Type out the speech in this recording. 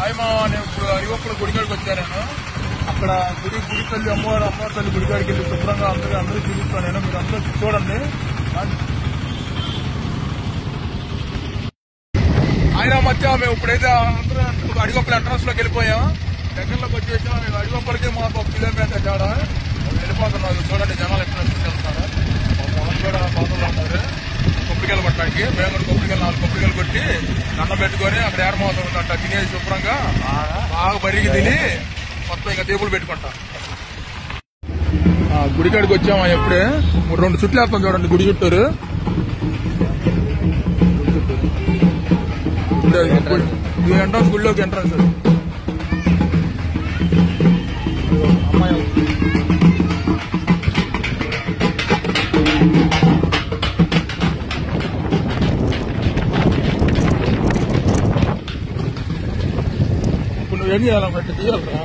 ఆయమా నేను ఇప్పుడు అరివప్పుల గుడికాడికి వచ్చాను. అక్కడ గుడి తల్లి అమ్మవారి తల్లి గుడికాడికి వెళ్ళి శుభ్రంగా అందరూ చూపిస్తాను నేను. మీరు అందరూ చూడండి. ఆయన మధ్య మేము ఇప్పుడైతే అందరూ అడిగొప్పల ఎంట్రన్స్ లోకి వెళ్ళిపోయాం. దగ్గరలోకి వచ్చేసాం. మేము అడిగొప్పలకి మాకు 1 కిలోమీటర్ తేడా వెళ్ళిపోతున్నాం. చూడండి జనాలు ఎక్కడ వెళ్తున్నారు. పొలం కూడా పాత్రలు ఉన్నారు కొబ్బరికాయలు కొట్టడానికి. మేము కూడా 4 కొబ్బరికాయలు కొట్టి దండం పెట్టుకొని అక్కడ ఏరమవుతాం ఉందంట. తినేసి శుభ్రంగా బాగా బరిగి తిని మొత్తం ఇంకా టేబుల్ పెట్టుకుంటాం. గుడికాడికి వచ్చామా ఎప్పుడే 2 చుట్లు వేస్తాం చూడండి గుడి చుట్టూరు. ఎంట్రన్స్ గుడిలోకి ఎంట్రన్స్ అమ్మాయి ఇప్పుడు నువ్వేం చేయాలన్నట్టు తీయాలరా.